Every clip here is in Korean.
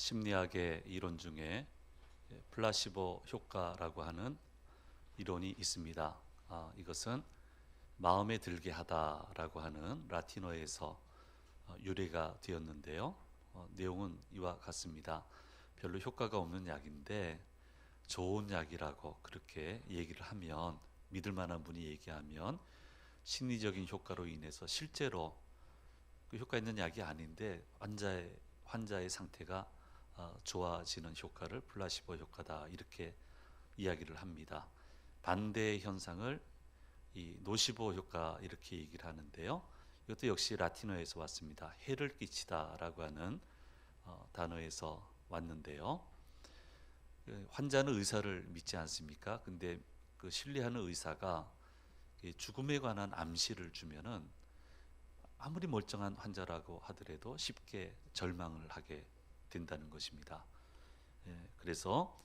심리학의 이론 중에 플라시보 효과라고 하는 이론이 있습니다. 이것은 마음에 들게 하다라고 하는 라틴어에서 유래가 되었는데요. 내용은 이와 같습니다. 별로 효과가 없는 약인데 좋은 약이라고 그렇게 얘기를 하면, 믿을 만한 분이 얘기하면 심리적인 효과로 인해서 실제로 그 효과 있는 약이 아닌데 환자의 상태가 좋아지는 효과를 플라시보 효과다, 이렇게 이야기를 합니다. 반대의 현상을 이 노시보 효과, 이렇게 얘기를 하는데요. 이것도 역시 라틴어에서 왔습니다. 해를 끼치다라고 하는 단어에서 왔는데요. 환자는 의사를 믿지 않습니까? 근데 그 신뢰하는 의사가 죽음에 관한 암시를 주면은 아무리 멀쩡한 환자라고 하더라도 쉽게 절망을 하게 된다는 것입니다. 그래서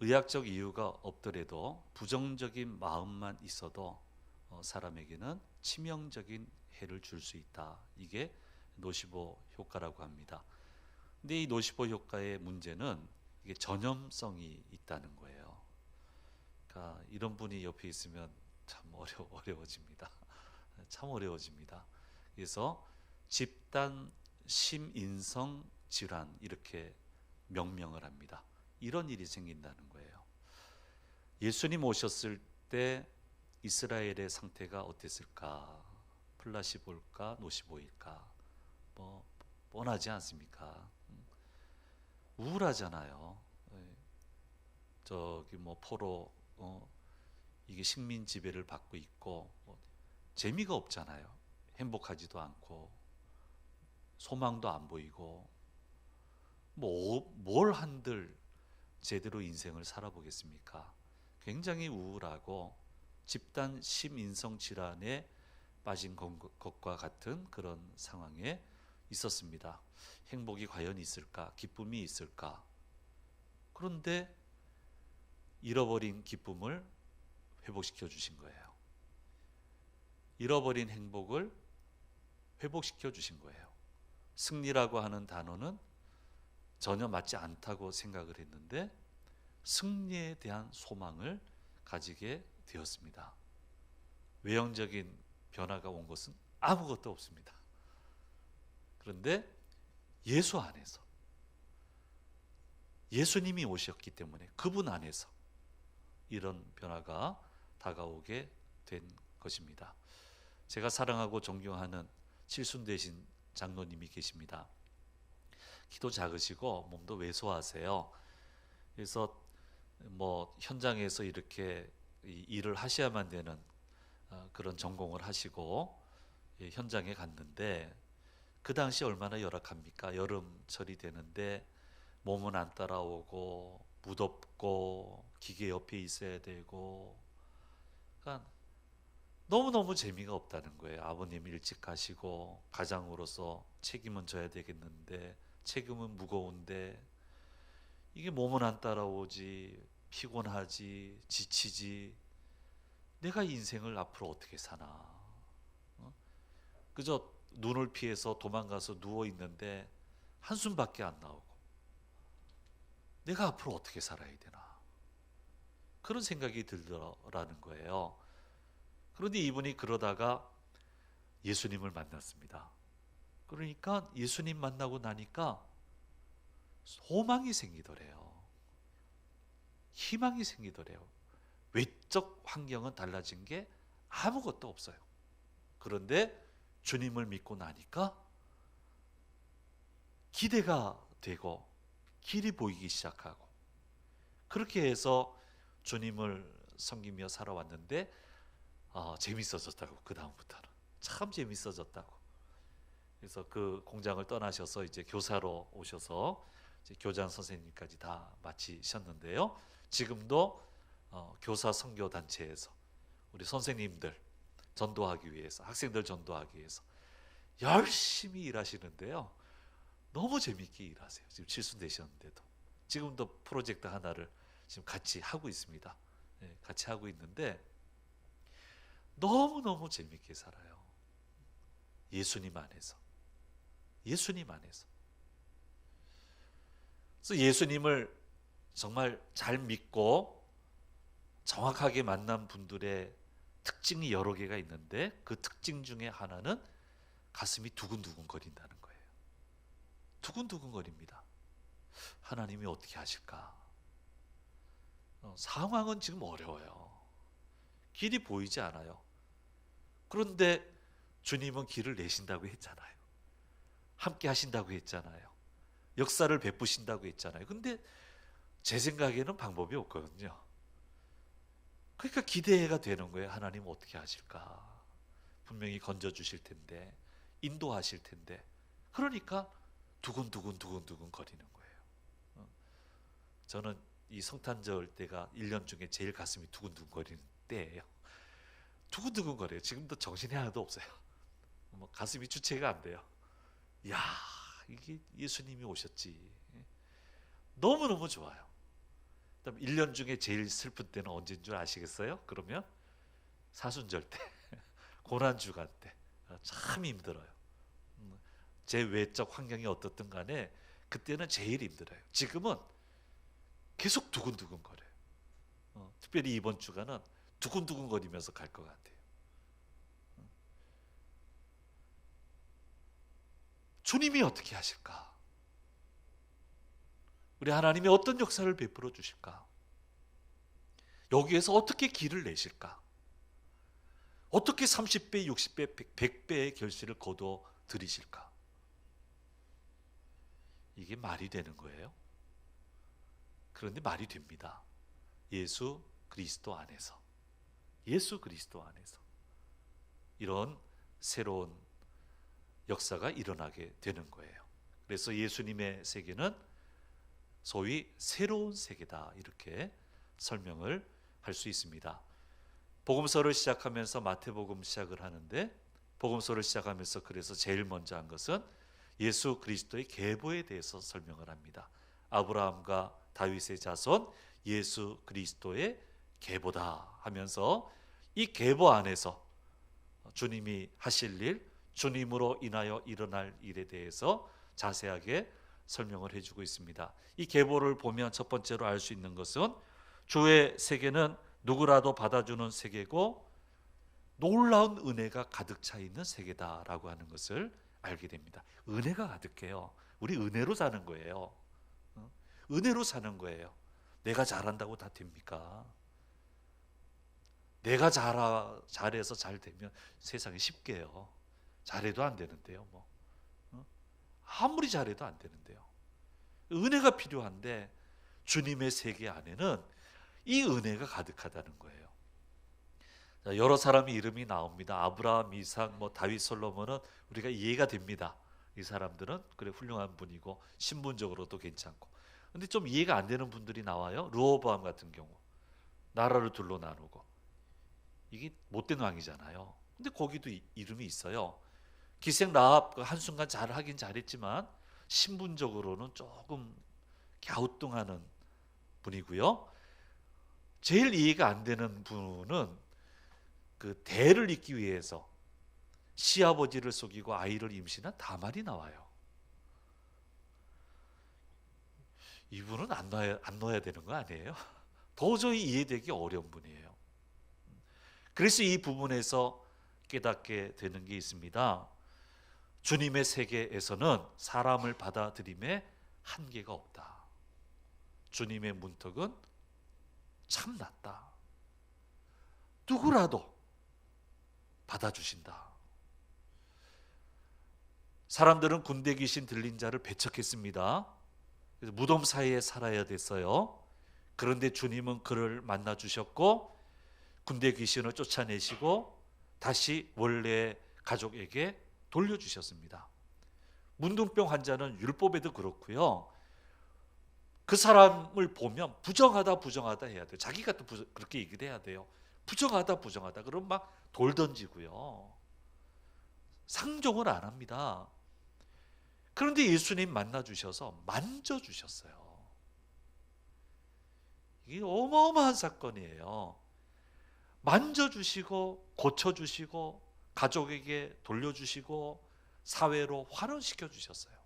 의학적 이유가 없더라도 부정적인 마음만 있어도 사람에게는 치명적인 해를 줄 수 있다. 이게 노시보 효과라고 합니다. 근데 이 노시보 효과의 문제는 이게 전염성이 있다는 거예요. 그러니까 이런 분이 옆에 있으면 참 어려워집니다. 참 어려워집니다. 그래서 집단 심인성 질환, 이렇게 명명을 합니다. 이런 일이 생긴다는 거예요. 예수님 오셨을 때 이스라엘의 상태가 어땠을까? 플라시보일까? 노시보일까? 뭐 뻔하지 않습니까? 우울하잖아요. 저기 뭐 포로 이게 식민 지배를 받고 있고, 재미가 없잖아요. 행복하지도 않고 소망도 안 보이고, 뭘 한들 제대로 인생을 살아보겠습니까? 굉장히 우울하고 집단 심인성 질환에 빠진 것과 같은 그런 상황에 있었습니다. 행복이 과연 있을까? 기쁨이 있을까? 그런데 잃어버린 기쁨을 회복시켜 주신 거예요. 잃어버린 행복을 회복시켜 주신 거예요. 승리라고 하는 단어는 전혀 맞지 않다고 생각을 했는데 승리에 대한 소망을 가지게 되었습니다. 외형적인 변화가 온 것은 아무것도 없습니다. 그런데 예수 안에서, 예수님이 오셨기 때문에 그분 안에서 이런 변화가 다가오게 된 것입니다. 제가 사랑하고 존경하는 칠순대신 장로님이 계십니다. 키도 작으시고 몸도 왜소하세요. 그래서 뭐 현장에서 이렇게 일을 하셔야만 되는 그런 전공을 하시고 현장에 갔는데, 그 당시 얼마나 열악합니까? 여름철이 되는데 몸은 안 따라오고 무덥고 기계 옆에 있어야 되고, 그러니까 너무너무 재미가 없다는 거예요. 아버님 일찍 가시고 가장으로서 책임은 져야 되겠는데, 책임은 무거운데 이게 몸은 안 따라오지, 피곤하지, 지치지, 내가 인생을 앞으로 어떻게 사나? 그저 눈을 피해서 도망가서 누워 있는데 한숨밖에 안 나오고, 내가 앞으로 어떻게 살아야 되나? 그런 생각이 들더라는 거예요. 그런데 이분이 그러다가 예수님을 만났습니다. 그러니까 예수님 만나고 나니까 소망이 생기더래요. 희망이 생기더래요. 외적 환경은 달라진 게 아무것도 없어요. 그런데 주님을 믿고 나니까 기대가 되고 길이 보이기 시작하고, 그렇게 해서 주님을 섬기며 살아왔는데 재밌어졌다고. 그 다음부터는 참 재밌어졌다고. 그래서 그 공장을 떠나셔서 이제 교사로 오셔서 이제 교장 선생님까지 다 마치셨는데요. 지금도 교사 선교 단체에서 우리 선생님들 전도하기 위해서, 학생들 전도하기 위해서 열심히 일하시는데요. 너무 재밌게 일하세요. 지금 칠순 되셨는데도 지금도 프로젝트 하나를 지금 같이 하고 있습니다. 같이 하고 있는데 너무너무 재밌게 살아요. 예수님 안에서. 예수님 안에서. 그래서 예수님을 정말 잘 믿고 정확하게 만난 분들의 특징이 여러 개가 있는데 그 특징 중에 하나는 가슴이 두근두근 거린다는 거예요. 두근두근 거립니다. 하나님이 어떻게 하실까? 상황은 지금 어려워요. 길이 보이지 않아요. 그런데 주님은 길을 내신다고 했잖아요. 함께 하신다고 했잖아요. 역사를 베푸신다고 했잖아요. 근데 제 생각에는 방법이 없거든요. 그러니까 기대가 되는 거예요. 하나님 어떻게 하실까? 분명히 건져주실 텐데, 인도하실 텐데. 그러니까 두근두근 거리는 거예요. 저는 이 성탄절 때가 1년 중에 제일 가슴이 두근두근 거리는 때예요. 두근두근 거려요. 지금도 정신이 하나도 없어요. 가슴이 주체가 안 돼요. 야, 이게 예수님이 오셨지. 너무너무 좋아요. 그다음 1년 중에 제일 슬픈 때는 언제인 줄 아시겠어요? 그러면 사순절 때, 고난주간 때. 참 힘들어요. 제 외적 환경이 어떻든 간에 그때는 제일 힘들어요. 지금은 계속 두근두근 거려요. 특별히 이번 주간은 두근두근 거리면서 갈 것 같아요. 주님이 어떻게 하실까? 우리 하나님이 어떤 역사를 베풀어 주실까? 여기에서 어떻게 길을 내실까? 어떻게 30배, 60배, 100배의 결실을 거둬 들이실까? 이게 말이 되는 거예요? 그런데 말이 됩니다. 예수 그리스도 안에서. 예수 그리스도 안에서. 이런 새로운 역사가 일어나게 되는 거예요. 그래서 예수님의 세계는 소위 새로운 세계다, 이렇게 설명을 할 수 있습니다. 복음서를 시작하면서 마태복음 시작을 하는데, 복음서를 시작하면서 그래서 제일 먼저 한 것은 예수 그리스도의 계보에 대해서 설명을 합니다. 아브라함과 다윗의 자손 예수 그리스도의 계보다 하면서 이 계보 안에서 주님이 하실 일, 주님으로 인하여 일어날 일에 대해서 자세하게 설명을 해주고 있습니다. 이 계보를 보면 첫 번째로 알 수 있는 것은 주의 세계는 누구라도 받아주는 세계고 놀라운 은혜가 가득 차 있는 세계다라고 하는 것을 알게 됩니다. 은혜가 가득해요. 우리 은혜로 사는 거예요. 은혜로 사는 거예요. 내가 잘한다고 다 됩니까? 내가 잘해서 잘 되면 세상에 쉽게요. 잘해도 안 되는데요. 아무리 잘해도 안 되는데요. 은혜가 필요한데 주님의 세계 안에는 이 은혜가 가득하다는 거예요. 여러 사람의 이름이 나옵니다. 아브라함, 이삭, 다윗, 솔로몬은 우리가 이해가 됩니다. 이 사람들은 그래 훌륭한 분이고 신분적으로도 괜찮고. 근데 좀 이해가 안 되는 분들이 나와요. 르호보암 같은 경우 나라를 둘로 나누고, 이게 못된 왕이잖아요. 근데 거기도 이름이 있어요. 기생 라합 한순간 잘하긴 잘했지만 신분적으로는 조금 갸우뚱하는 분이고요. 제일 이해가 안 되는 분은 그 대를 잇기 위해서 시아버지를 속이고 아이를 임신한 다말이 나와요. 이분은 안 넣어야 되는 거 아니에요? 도저히 이해되기 어려운 분이에요. 그래서 이 부분에서 깨닫게 되는 게 있습니다. 주님의 세계에서는 사람을 받아들임에 한계가 없다. 주님의 문턱은 참 낮다. 누구라도 받아주신다. 사람들은 군대 귀신 들린 자를 배척했습니다. 그래서 무덤 사이에 살아야 됐어요. 그런데 주님은 그를 만나 주셨고 군대 귀신을 쫓아내시고 다시 원래 가족에게 돌려주셨습니다. 문둥병 환자는 율법에도 그렇고요. 그 사람을 보면 부정하다 해야 돼요. 자기가 또 그렇게 얘기를 해야 돼요. 부정하다. 그럼 막 돌 던지고요. 상종을 안 합니다. 그런데 예수님 만나 주셔서 만져 주셨어요. 이게 어마어마한 사건이에요. 만져 주시고 고쳐 주시고 가족에게 돌려주시고 사회로 환원시켜 주셨어요.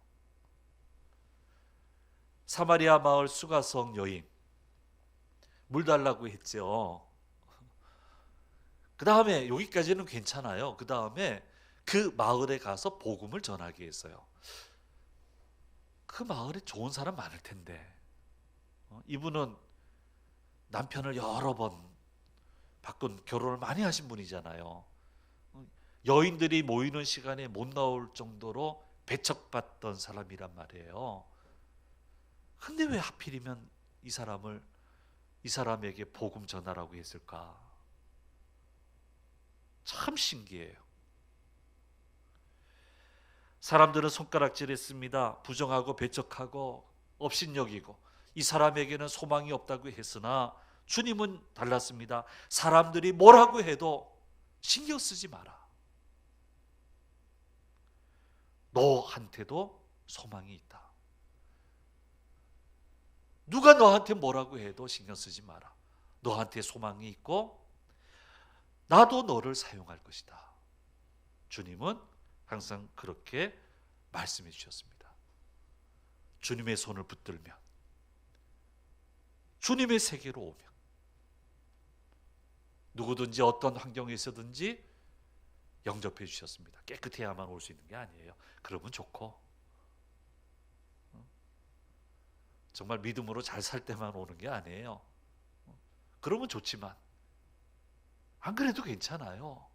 사마리아 마을 수가성 여인 물 달라고 했죠. 그 다음에 여기까지는 괜찮아요. 그 다음에 그 마을에 가서 복음을 전하게 했어요. 그 마을에 좋은 사람 많을 텐데 이분은 남편을 여러 번 바꾼, 결혼을 많이 하신 분이잖아요. 여인들이 모이는 시간에 못 나올 정도로 배척받던 사람이란 말이에요. 근데 왜 하필이면 이 사람에게 복음 전하라고 했을까? 참 신기해요. 사람들은 손가락질했습니다. 부정하고 배척하고 업신여기고 이 사람에게는 소망이 없다고 했으나 주님은 달랐습니다. 사람들이 뭐라고 해도 신경 쓰지 마라. 너한테도 소망이 있다. 누가 너한테 뭐라고 해도 신경 쓰지 마라. 너한테 소망이 있고 나도 너를 사용할 것이다. 주님은 항상 그렇게 말씀해 주셨습니다. 주님의 손을 붙들면, 주님의 세계로 오면, 누구든지 어떤 환경에 있어든지 영접해 주셨습니다. 깨끗해야만 올 수 있는 게 아니에요. 그러면 좋고, 정말 믿음으로 잘 살 때만 오는 게 아니에요. 그러면 좋지만 안 그래도 괜찮아요.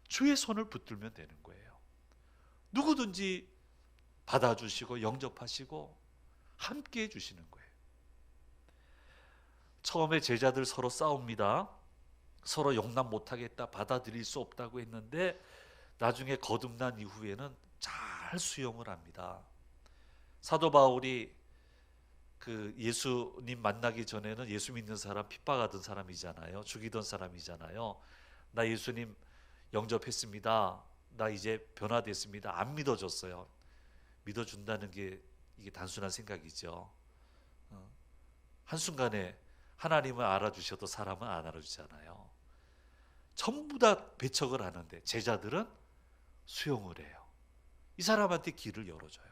주의 손을 붙들면 되는 거예요. 누구든지 받아주시고 영접하시고 함께 해주시는 거예요. 처음에 제자들 서로 싸웁니다. 서로 용납 못하겠다, 받아들일 수 없다고 했는데 나중에 거듭난 이후에는 잘 수용을 합니다. 사도 바울이 그 예수님 만나기 전에는 예수 믿는 사람 핍박하던 사람이잖아요. 죽이던 사람이잖아요. 나 예수님 영접했습니다. 나 이제 변화됐습니다. 안 믿어줬어요. 믿어준다는 게 이게 단순한 생각이죠. 한순간에 하나님을 알아주셔도 사람은 안 알아주잖아요. 전부 다 배척을 하는데 제자들은 수용을 해요. 이 사람한테 길을 열어줘요.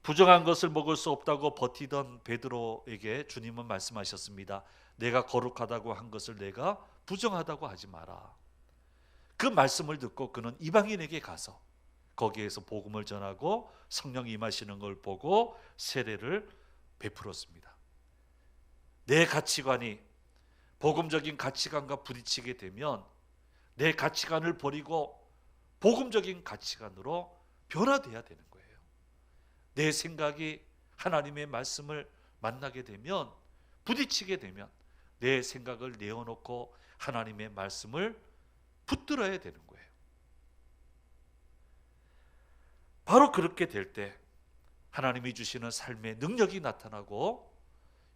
부정한 것을 먹을 수 없다고 버티던 베드로에게 주님은 말씀하셨습니다. 내가 거룩하다고 한 것을 내가 부정하다고 하지 마라. 그 말씀을 듣고 그는 이방인에게 가서 거기에서 복음을 전하고 성령이 임하시는 걸 보고 세례를 베풀었습니다. 내 가치관이 복음적인 가치관과 부딪히게 되면 내 가치관을 버리고 복음적인 가치관으로 변화돼야 되는 거예요. 내 생각이 하나님의 말씀을 만나게 되면, 부딪히게 되면 내 생각을 내어놓고 하나님의 말씀을 붙들어야 되는 거예요. 바로 그렇게 될 때 하나님이 주시는 삶의 능력이 나타나고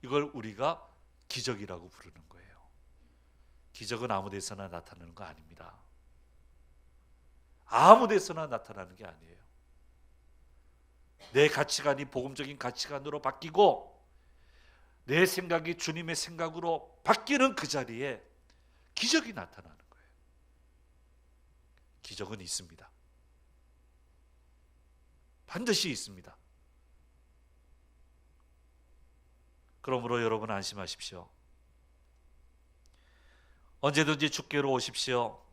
이걸 우리가 기적이라고 부르는 거예요. 기적은 아무 데서나 나타나는 거 아닙니다. 아무 데서나 나타나는 게 아니에요. 내 가치관이 복음적인 가치관으로 바뀌고 내 생각이 주님의 생각으로 바뀌는 그 자리에 기적이 나타나는 거예요. 기적은 있습니다. 반드시 있습니다. 그러므로 여러분 안심하십시오. 언제든지 주께로 오십시오.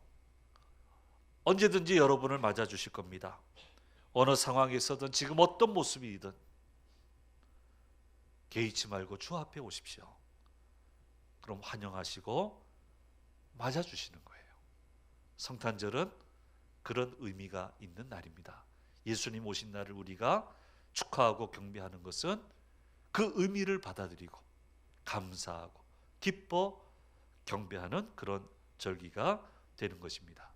언제든지 여러분을 맞아주실 겁니다. 어느 상황에서든 지금 어떤 모습이든 개의치 말고 주 앞에 오십시오. 그럼 환영하시고 맞아주시는 거예요. 성탄절은 그런 의미가 있는 날입니다. 예수님 오신 날을 우리가 축하하고 경배하는 것은 그 의미를 받아들이고 감사하고 기뻐 경배하는 그런 절기가 되는 것입니다.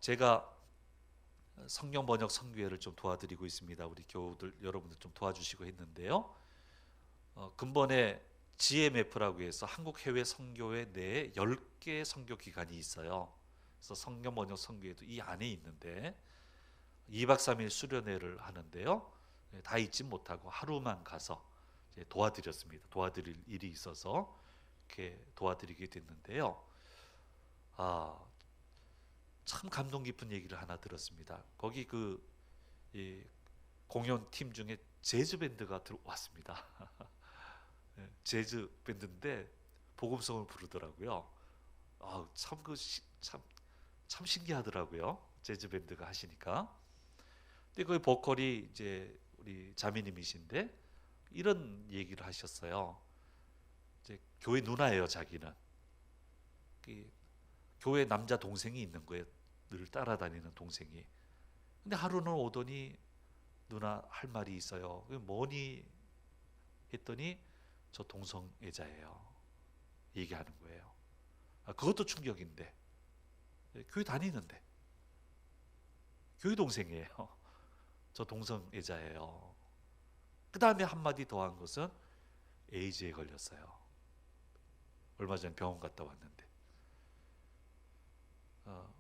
제가 성경 번역 선교회를 좀 도와드리고 있습니다. 우리 교우들 여러분들 좀 도와주시고 했는데요. 근본에 GMF라고 해서 한국 해외 선교회 내에 10개 선교 기관이 있어요. 그래서 성경 번역 선교회도 이 안에 있는데 2박 3일 수련회를 하는데요. 다 있지 못하고 하루만 가서 이제 도와드렸습니다. 도와드릴 일이 있어서 이렇게 도와드리게 됐는데요. 참 감동 깊은 얘기를 하나 들었습니다. 거기 공연팀 중에 재즈 밴드가 들어왔습니다. 재즈 밴드인데 복음성을 부르더라고요. 참 신기하더라고요. 재즈 밴드가 하시니까. 근데 그 보컬이 이제 우리 자매님이신데 이런 얘기를 하셨어요. 이제 교회 누나예요, 자기는. 교회 남자 동생이 있는 거예요. 늘 따라다니는 동생이. 근데 하루는 오더니 누나 할 말이 있어요. 그게 뭐니 했더니 저 동성애자예요. 얘기하는 거예요. 그것도 충격인데. 교회 다니는데. 교회 동생이에요. 저 동성애자예요. 그 다음에 한마디 더 한 것은 에이즈에 걸렸어요. 얼마 전에 병원 갔다 왔는데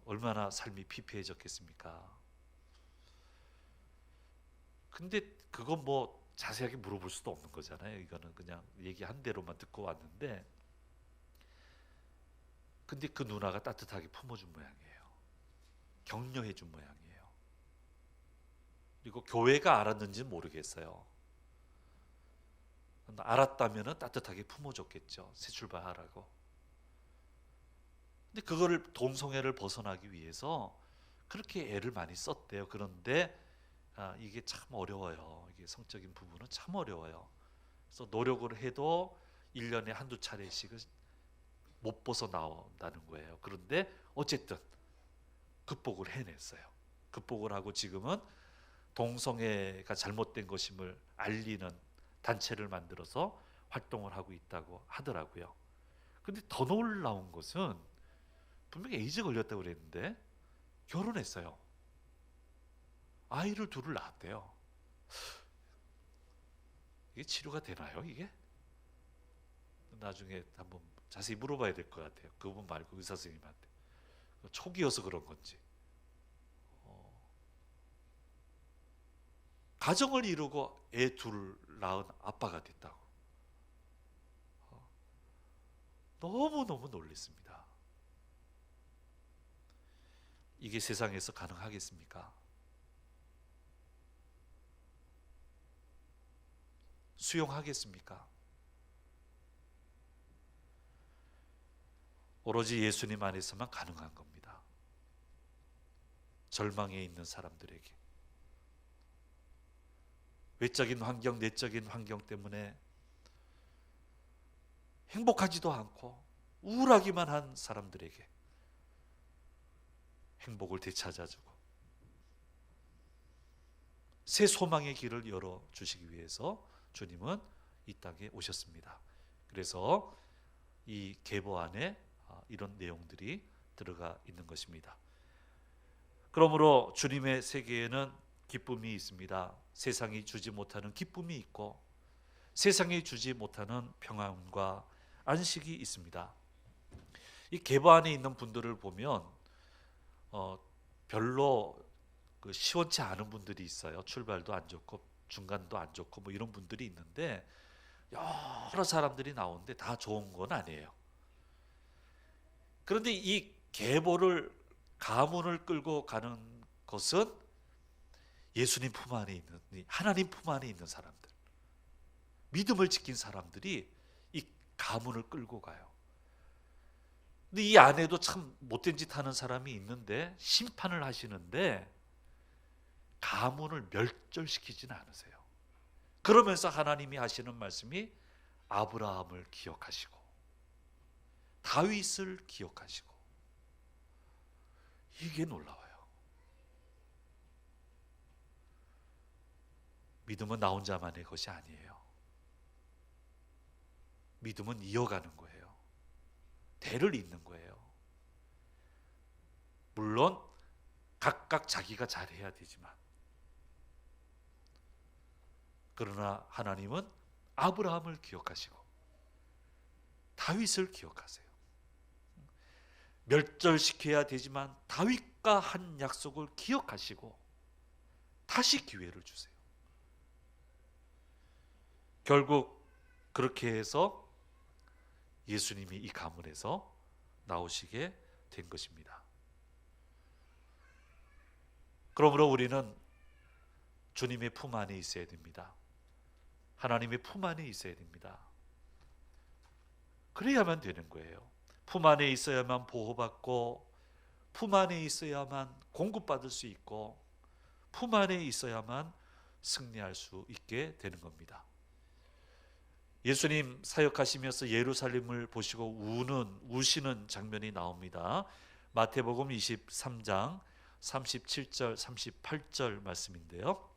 얼마나 삶이 피폐해졌겠습니까? 근데 그건 뭐 자세하게 물어볼 수도 없는 거잖아요. 이거는 그냥 얘기한 대로만 듣고 왔는데, 근데 그 누나가 따뜻하게 품어준 모양이에요. 격려해 준 모양이에요. 그리고 교회가 알았는지는 모르겠어요. 알았다면 따뜻하게 품어줬겠죠. 새 출발하라고. 근데 그거를 동성애를 벗어나기 위해서 그렇게 애를 많이 썼대요. 그런데 이게 참 어려워요. 이게 성적인 부분은 참 어려워요. 그래서 노력을 해도 1년에 한두 차례씩은 못 벗어나온다는 거예요. 그런데 어쨌든 극복을 해냈어요. 극복을 하고 지금은 동성애가 잘못된 것임을 알리는 단체를 만들어서 활동을 하고 있다고 하더라고요. 근데 더 놀라운 것은 분명히 에이즈 걸렸다고 그랬는데 결혼했어요. 아이를 둘을 낳았대요. 이게 치료가 되나요, 이게? 나중에 한번 자세히 물어봐야 될 것 같아요. 그분 말고 의사 선생님한테. 초기여서 그런 건지. 가정을 이루고 애 둘 낳은 아빠가 됐다고. 너무너무 놀랐습니다. 이게 세상에서 가능하겠습니까? 수용하겠습니까? 오로지 예수님 안에서만 가능한 겁니다. 절망에 있는 사람들에게, 외적인 환경, 내적인 환경 때문에 행복하지도 않고 우울하기만 한 사람들에게 행복을 되찾아주고 새 소망의 길을 열어주시기 위해서 주님은 이 땅에 오셨습니다. 그래서 이 계보 안에 이런 내용들이 들어가 있는 것입니다. 그러므로 주님의 세계에는 기쁨이 있습니다. 세상이 주지 못하는 기쁨이 있고 세상이 주지 못하는 평안과 안식이 있습니다. 이 계보 안에 있는 분들을 보면 별로 시원치 않은 분들이 있어요. 출발도 안 좋고 중간도 안 좋고 뭐 이런 분들이 있는데 여러 사람들이 나오는데 다 좋은 건 아니에요. 그런데 이 계보를 가문을 끌고 가는 것은 예수님 품 안에 있는, 하나님 품 안에 있는 사람들, 믿음을 지킨 사람들이 이 가문을 끌고 가요. 근데 이 안에도 참 못된 짓 하는 사람이 있는데 심판을 하시는데 가문을 멸절시키지는 않으세요. 그러면서 하나님이 하시는 말씀이 아브라함을 기억하시고 다윗을 기억하시고, 이게 놀라워요. 믿음은 나 혼자만의 것이 아니에요. 믿음은 이어가는 거예요. 대를 잇는 거예요. 물론 각각 자기가 잘해야 되지만, 그러나 하나님은 아브라함을 기억하시고 다윗을 기억하세요. 멸절시켜야 되지만 다윗과 한 약속을 기억하시고 다시 기회를 주세요. 결국 그렇게 해서 예수님이 이 가문에서 나오시게 된 것입니다. 그러므로 우리는 주님의 품 안에 있어야 됩니다. 하나님의 품 안에 있어야 됩니다. 그래야만 되는 거예요. 품 안에 있어야만 보호받고, 품 안에 있어야만 공급받을 수 있고, 품 안에 있어야만 승리할 수 있게 되는 겁니다. 예수님 사역하시면서 예루살렘을 보시고 우시는 장면이 나옵니다. 마태복음 23장 37절 38절 말씀인데요.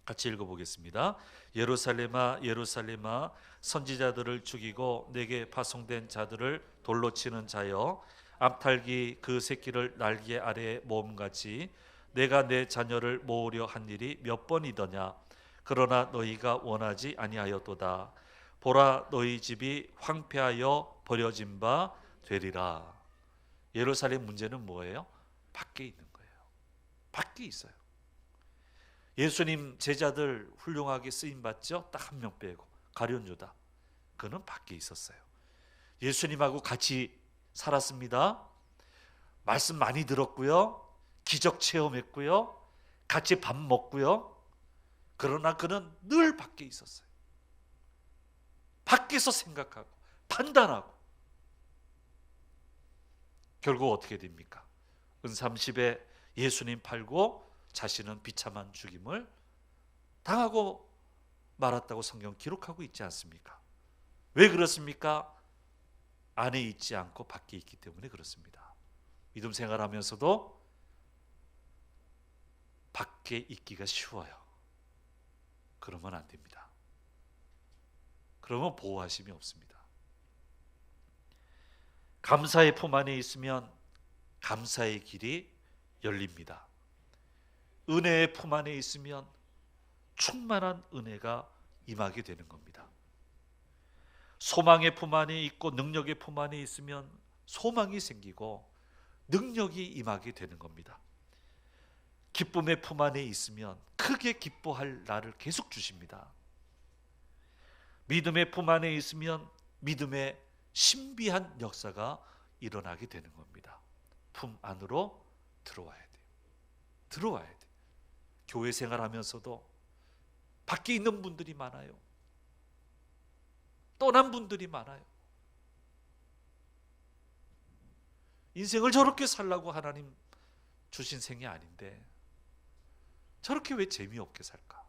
같이 읽어보겠습니다. 예루살렘아 예루살렘아 선지자들을 죽이고 내게 파송된 자들을 돌로 치는 자여, 암탉이 그 새끼를 날개 아래에 모음같이 내가 내 자녀를 모으려 한 일이 몇 번이더냐. 그러나 너희가 원하지 아니하였도다. 보라, 너희 집이 황폐하여 버려진 바 되리라. 예루살렘 문제는 뭐예요? 밖에 있는 거예요. 밖에 있어요. 예수님 제자들 훌륭하게 쓰임받죠? 딱 한 명 빼고, 가룟 유다. 그는 밖에 있었어요. 예수님하고 같이 살았습니다. 말씀 많이 들었고요. 기적 체험했고요. 같이 밥 먹고요. 그러나 그는 늘 밖에 있었어요. 밖에서 생각하고 판단하고. 결국 어떻게 됩니까? 은30에 예수님 팔고 자신은 비참한 죽임을 당하고 말았다고 성경 기록하고 있지 않습니까? 왜 그렇습니까? 안에 있지 않고 밖에 있기 때문에 그렇습니다. 믿음 생활하면서도 밖에 있기가 쉬워요. 그러면 안 됩니다. 그러면 보호하심이 없습니다. 감사의 품 안에 있으면 감사의 길이 열립니다. 은혜의 품 안에 있으면 충만한 은혜가 임하게 되는 겁니다. 소망의 품 안에 있고 능력의 품 안에 있으면 소망이 생기고 능력이 임하게 되는 겁니다. 기쁨의 품 안에 있으면 크게 기뻐할 날을 계속 주십니다. 믿음의 품 안에 있으면 믿음의 신비한 역사가 일어나게 되는 겁니다. 품 안으로 들어와야 돼요. 들어와야 돼요. 교회 생활하면서도 밖에 있는 분들이 많아요. 떠난 분들이 많아요. 인생을 저렇게 살라고 하나님 주신 생이 아닌데 저렇게 왜 재미없게 살까?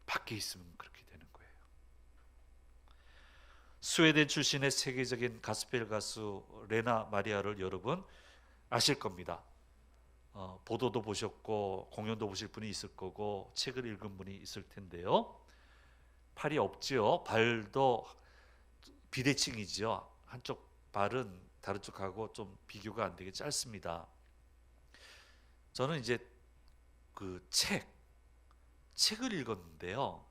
밖에 있으면 그렇게 되는 거예요. 스웨덴 출신의 세계적인 가스펠 가수 레나 마리아를 여러분 아실 겁니다. 보도도 보셨고 공연도 보실 분이 있을 거고 책을 읽은 분이 있을 텐데요. 팔이 없지요. 발도 비대칭이죠. 한쪽 발은 다른 쪽하고 좀 비교가 안 되게 짧습니다. 저는 이제 그 책을 읽었는데요.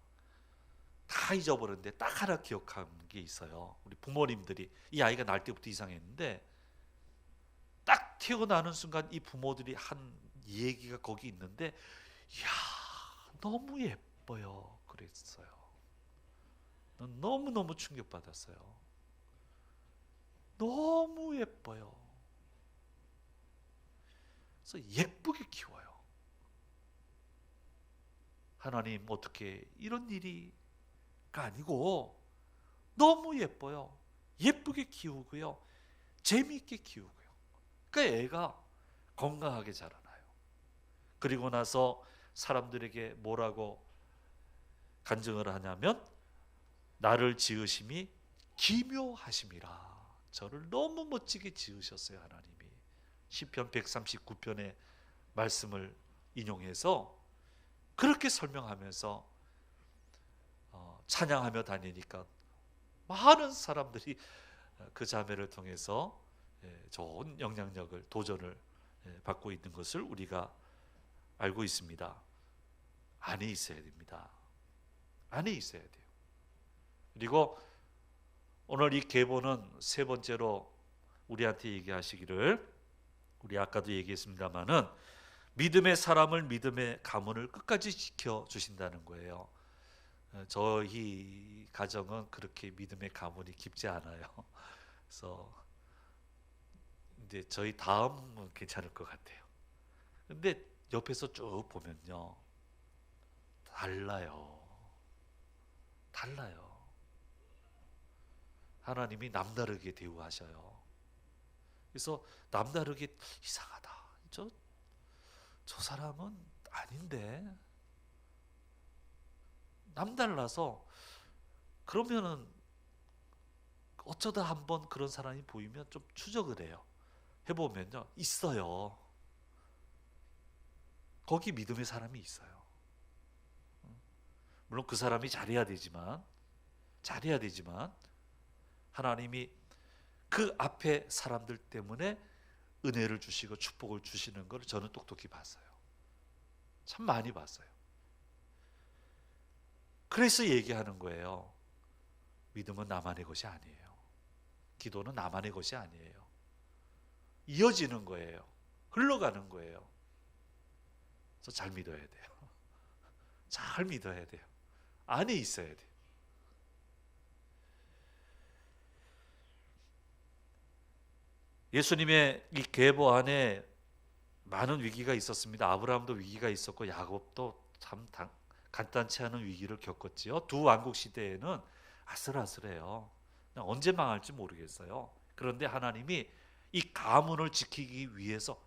다 잊어버렸는데 딱 하나 기억한 게 있어요. 우리 부모님들이 이 아이가 날 때부터 이상했는데 딱 태어나는 순간 이 부모들이 한 얘기가 거기 있는데, 이야 너무 예뻐요 그랬어요. 너무너무 충격받았어요. 너무 예뻐요. 그래서 예쁘게 키워요. 하나님 어떻게 이런 일이가 아니고 너무 예뻐요. 예쁘게 키우고요. 재미있게 키우고요. 그러니까 애가 건강하게 자라나요. 그리고 나서 사람들에게 뭐라고 간증을 하냐면 나를 지으심이 기묘하심이라. 저를 너무 멋지게 지으셨어요. 하나님이. 시편 139편의 말씀을 인용해서 그렇게 설명하면서 찬양하며 다니니까 많은 사람들이 그 자매를 통해서 좋은 영향력을, 도전을 받고 있는 것을 우리가 알고 있습니다. 안에 있어야 됩니다. 안에 있어야 돼요. 그리고 오늘 이 계보는 세 번째로 우리한테 얘기하시기를, 우리 아까도 얘기했습니다마는 믿음의 사람을 믿음의 가문을 끝까지 지켜주신다는 거예요. 저희 가정은 그렇게 믿음의 가문이 깊지 않아요. 그래서 이제 저희 다음은 괜찮을 것 같아요. 근데 옆에서 쭉 보면요, 달라요. 달라요. 하나님이 남다르게 대우하셔요. 그래서 남다르게 이상하다. 저 사람은 아닌데. 남달라서 그러면은 어쩌다 한번 그런 사람이 보이면 좀 추적을 해요. 해보면요, 있어요. 거기 믿음의 사람이 있어요. 물론 그 사람이 잘해야 되지만 하나님이 그 앞에 사람들 때문에 은혜를 주시고 축복을 주시는 걸 저는 똑똑히 봤어요. 참 많이 봤어요. 그래서 얘기하는 거예요. 믿음은 나만의 것이 아니에요. 기도는 나만의 것이 아니에요. 이어지는 거예요. 흘러가는 거예요. 그래서 잘 믿어야 돼요. 잘 믿어야 돼요. 안에 있어야 돼요. 예수님의 이 계보 안에 많은 위기가 있었습니다. 아브라함도 위기가 있었고 야곱도 참 간단치 않은 위기를 겪었지요. 두 왕국 시대에는 아슬아슬해요. 언제 망할지 모르겠어요. 그런데 하나님이 이 가문을 지키기 위해서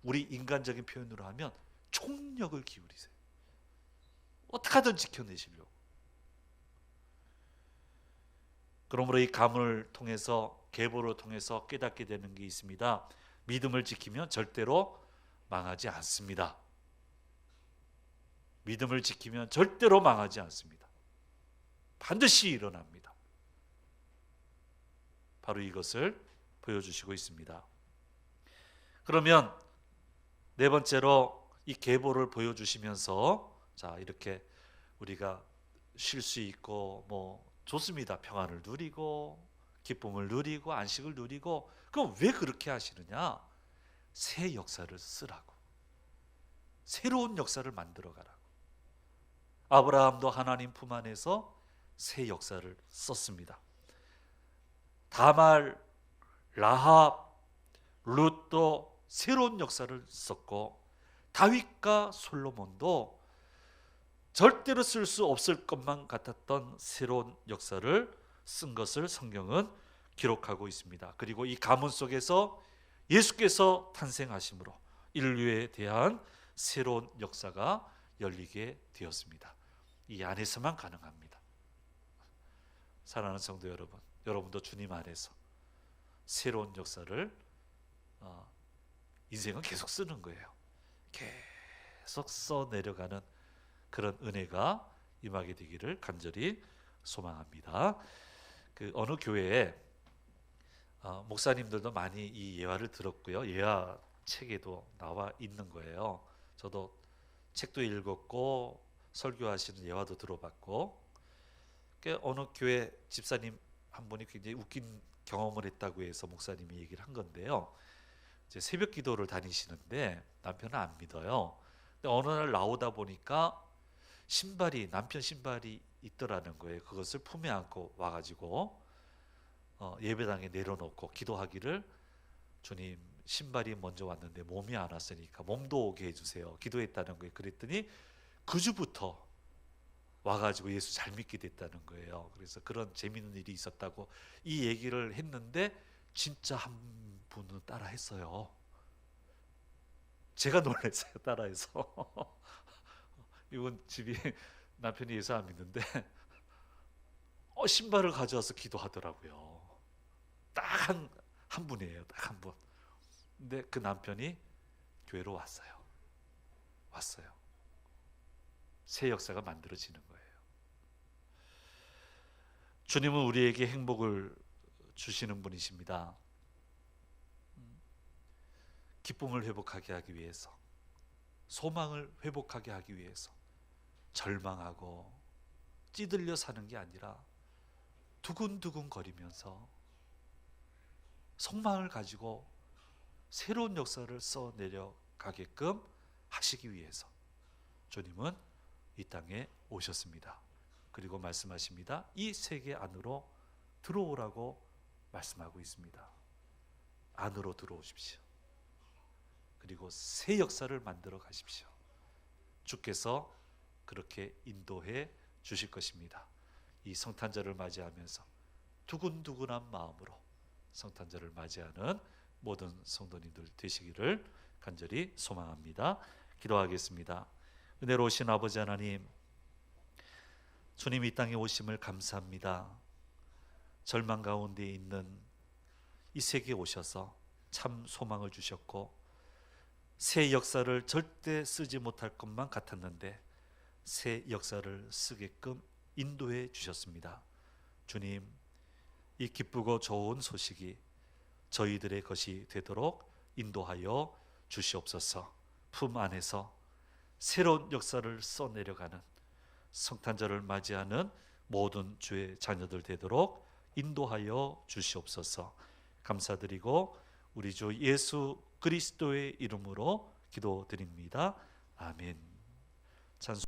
우리 인간적인 표현으로 하면 총력을 기울이세요. 어떻게든 지켜내시려고. 그러므로 이 가문을 통해서, 계보를 통해서 깨닫게 되는 게 있습니다. 믿음을 지키면 절대로 망하지 않습니다. 믿음을 지키면 절대로 망하지 않습니다. 반드시 일어납니다. 바로 이것을 보여주시고 있습니다. 그러면 네 번째로 이 계보를 보여주시면서, 자, 이렇게 우리가 쉴 수 있고 좋습니다. 평안을 누리고 기쁨을 누리고 안식을 누리고. 그럼 왜 그렇게 하시느냐? 새 역사를 쓰라고. 새로운 역사를 만들어 가라고. 아브라함도 하나님 품 안에서 새 역사를 썼습니다. 다말, 라합, 룻도 새로운 역사를 썼고, 다윗과 솔로몬도 절대로 쓸 수 없을 것만 같았던 새로운 역사를 쓴 것을 성경은 기록하고 있습니다. 그리고 이 가문 속에서 예수께서 탄생하심으로 인류에 대한 새로운 역사가 열리게 되었습니다. 이 안에서만 가능합니다. 사랑하는 성도 여러분, 여러분도 주님 안에서 새로운 역사를 인생은 계속 쓰는 거예요. 계속 써내려가는 그런 은혜가 임하게 되기를 간절히 소망합니다. 어느 교회에 목사님들도 많이 이 예화를 들었고요. 예화 책에도 나와 있는 거예요. 저도 책도 읽었고 설교하시는 예화도 들어봤고, 어느 교회 집사님 한 분이 굉장히 웃긴 경험을 했다고 해서 목사님이 얘기를 한 건데요. 이제 새벽 기도를 다니시는데 남편은 안 믿어요. 근데 어느 날 나오다 보니까 남편 신발이 있더라는 거예요. 그것을 품에 안고 와가지고 예배당에 내려놓고 기도하기를, 주님, 신발이 먼저 왔는데 몸이 안 왔으니까 몸도 오게 해주세요, 기도했다는 거예요. 그랬더니 그 주부터 와가지고 예수 잘 믿게 됐다는 거예요. 그래서 그런 재미있는 일이 있었다고 이 얘기를 했는데 진짜 한 분은 따라 했어요. 제가 놀랐어요, 따라해서. 이분 집이 남편이 예수 안 믿는데 신발을 가져와서 기도하더라고요. 딱 한 분이에요. 딱 한 분. 근데 그 남편이 교회로 왔어요. 새 역사가 만들어지는 거예요. 주님은 우리에게 행복을 주시는 분이십니다. 기쁨을 회복하게 하기 위해서, 소망을 회복하게 하기 위해서 절망하고 찌들려 사는 게 아니라 두근두근 거리면서 소망을 가지고 새로운 역사를 써내려가게끔 하시기 위해서 주님은 이 땅에 오셨습니다. 그리고 말씀하십니다. 이 세계 안으로 들어오라고 말씀하고 있습니다. 안으로 들어오십시오. 그리고 새 역사를 만들어 가십시오. 주께서 그렇게 인도해 주실 것입니다. 이 성탄절을 맞이하면서 두근두근한 마음으로 성탄절을 맞이하는 모든 성도님들 되시기를 간절히 소망합니다. 기도하겠습니다. 은혜로우신 아버지 하나님, 주님 이 땅에 오심을 감사합니다. 절망 가운데 있는 이 세계에 오셔서 참 소망을 주셨고, 새 역사를 절대 쓰지 못할 것만 같았는데 새 역사를 쓰게끔 인도해 주셨습니다. 주님, 이 기쁘고 좋은 소식이 저희들의 것이 되도록 인도하여 주시옵소서. 품 안에서 새로운 역사를 써내려가는 성탄절을 맞이하는 모든 주의 자녀들 되도록 인도하여 주시옵소서. 감사드리고 우리 주 예수 그리스도의 이름으로 기도드립니다. 아멘.